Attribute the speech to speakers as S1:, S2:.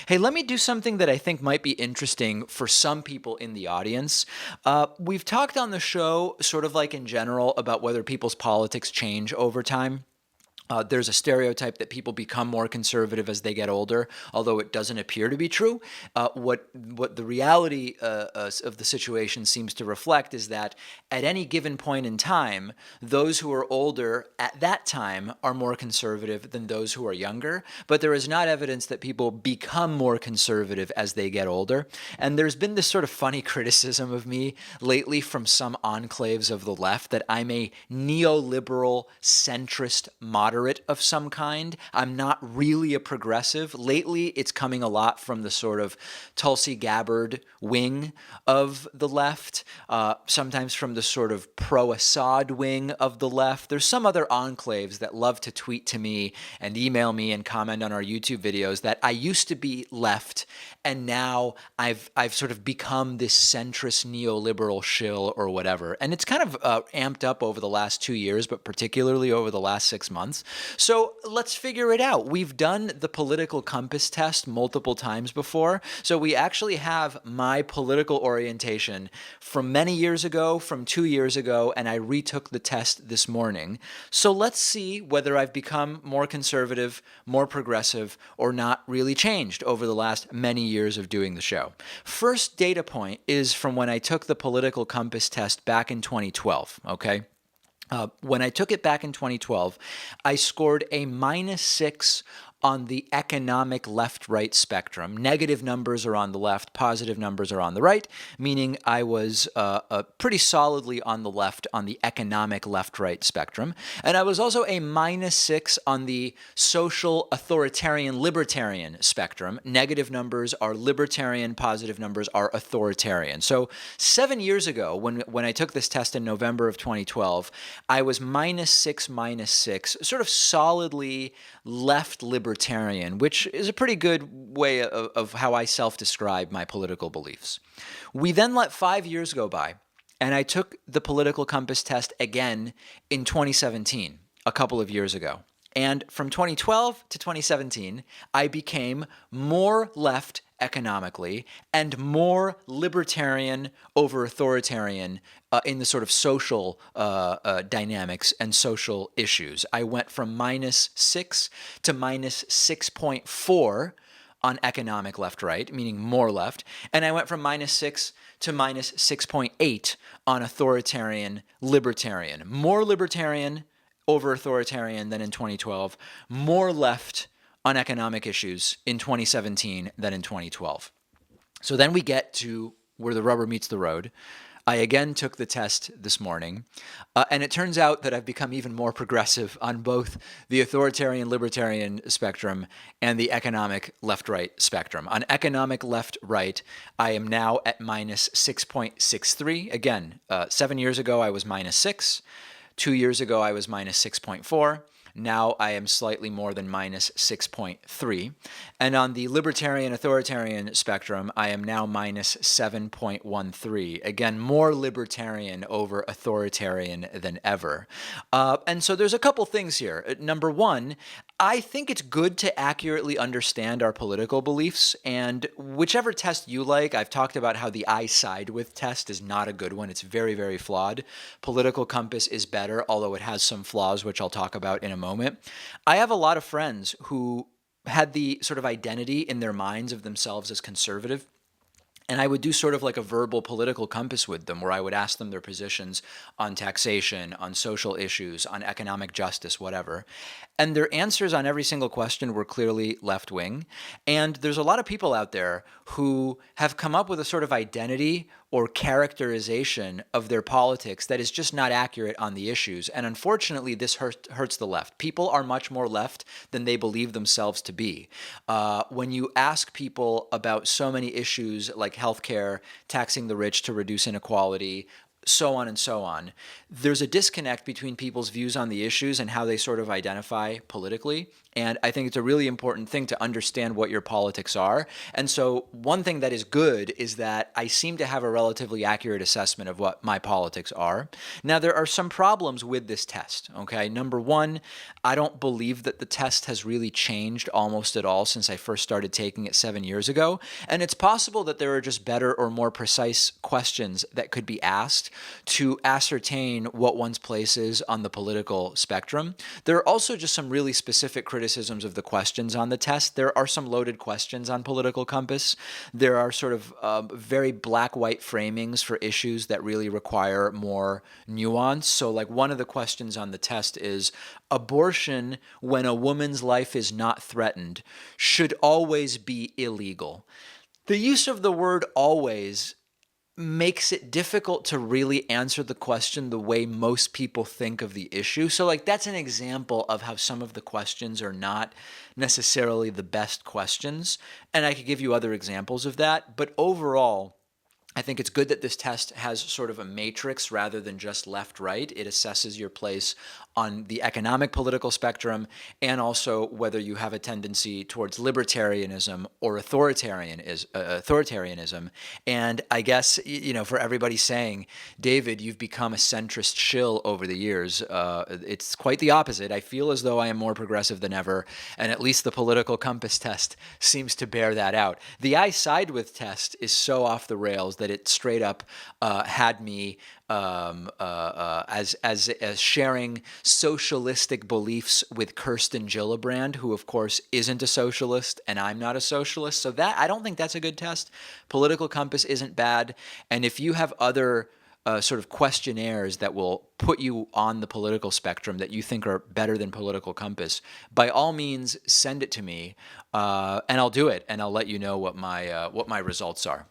S1: Hey, let me do something that I think might be interesting for some people in the audience. We've talked on the show, sort of like in general, about whether people's politics change over time. There's a stereotype that people become more conservative as they get older, although it doesn't appear to be true. What the reality of the situation seems to reflect is that at any given point in time, those who are older at that time are more conservative than those who are younger. But there is not evidence that people become more conservative as they get older. And there's been this sort of funny criticism of me lately from some enclaves of the left that I'm a neoliberal centrist moderate of some kind. I'm not really a progressive. Lately, it's coming a lot from the sort of Tulsi Gabbard wing of the left, sometimes from the sort of pro-Assad wing of the left. There's some other enclaves that love to tweet to me and email me and comment on our YouTube videos that I used to be left, and now I've sort of become this centrist neoliberal shill or whatever. And it's kind of amped up over the last 2 years, but particularly over the last 6 months. So let's figure it out. We've done the political compass test multiple times before. So we actually have my political orientation from many years ago, from 2 years ago, and I retook the test this morning. So let's see whether I've become more conservative, more progressive, or not really changed over the last many years of doing the show. First data point is from when I took the political compass test back in 2012, okay? When I took it back in 2012, I scored a -6 on the economic left-right spectrum. Negative numbers are on the left, positive numbers are on the right, meaning I was pretty solidly on the left on the economic left-right spectrum. And I was also a -6 on the social authoritarian libertarian spectrum. Negative numbers are libertarian, positive numbers are authoritarian. So 7 years ago, when I took this test in November of 2012, I was -6, sort of solidly left libertarian, which is a pretty good way of how I self-describe my political beliefs. We then let 5 years go by, and I took the political compass test again in 2017, a couple of years ago. And from 2012 to 2017, I became more left economically and more libertarian over authoritarian in the sort of social dynamics and social issues. I went from -6 to -6.4 on economic left-right, meaning more left, and I went from -6 to -6.8 on authoritarian libertarian. More libertarian over authoritarian than in 2012, more left on economic issues in 2017 than in 2012. So then we get to where the rubber meets the road. I again took the test this morning, and it turns out that I've become even more progressive on both the authoritarian libertarian spectrum and the economic left-right spectrum. On economic left-right, I am now at -6.63. Again, 7 years ago I was -6. 2 years ago, I was -6.4. Now I am slightly more than -6.3. And on the libertarian authoritarian spectrum, I am now -7.13. Again, more libertarian over authoritarian than ever. And so there's a couple things here. Number one, I think it's good to accurately understand our political beliefs, and whichever test you like, I've talked about how the I side with test is not a good one. It's very, very flawed. Political compass is better, although it has some flaws, which I'll talk about in a moment. I have a lot of friends who had the sort of identity in their minds of themselves as conservative. And I would do sort of like a verbal political compass with them, where I would ask them their positions on taxation, on social issues, on economic justice, whatever. And their answers on every single question were clearly left-wing. And there's a lot of people out there who have come up with a sort of identity or characterization of their politics that is just not accurate on the issues. And unfortunately, this hurts the left. People are much more left than they believe themselves to be. When you ask people about so many issues like healthcare, taxing the rich to reduce inequality, so on and so on, there's a disconnect between people's views on the issues and how they sort of identify politically. And I think it's a really important thing to understand what your politics are. And so one thing that is good is that I seem to have a relatively accurate assessment of what my politics are. Now, there are some problems with this test, okay? Number one, I don't believe that the test has really changed almost at all since I first started taking it 7 years ago. And it's possible that there are just better or more precise questions that could be asked to ascertain what one's place is on the political spectrum. There are also just some really specific criticisms of the questions on the test. There are some loaded questions on Political Compass. There are sort of very black-white framings for issues that really require more nuance. So, like, one of the questions on the test is abortion, when a woman's life is not threatened, should always be illegal. The use of the word always makes it difficult to really answer the question the way most people think of the issue. So, like, that's an example of how some of the questions are not necessarily the best questions. And I could give you other examples of that. But overall, I think it's good that this test has sort of a matrix rather than just left-right. It assesses your place on the economic political spectrum and also whether you have a tendency towards libertarianism or authoritarianism. And I guess, for everybody saying, David, you've become a centrist shill over the years, it's quite the opposite. I feel as though I am more progressive than ever, and at least the political compass test seems to bear that out. The I side with test is so off the rails that it straight up had me as sharing socialistic beliefs with Kirsten Gillibrand, who of course isn't a socialist, and I'm not a socialist. So that I don't think that's a good test. Political Compass isn't bad, and if you have other sort of questionnaires that will put you on the political spectrum that you think are better than Political Compass, by all means send it to me, and I'll do it, and I'll let you know what my results are.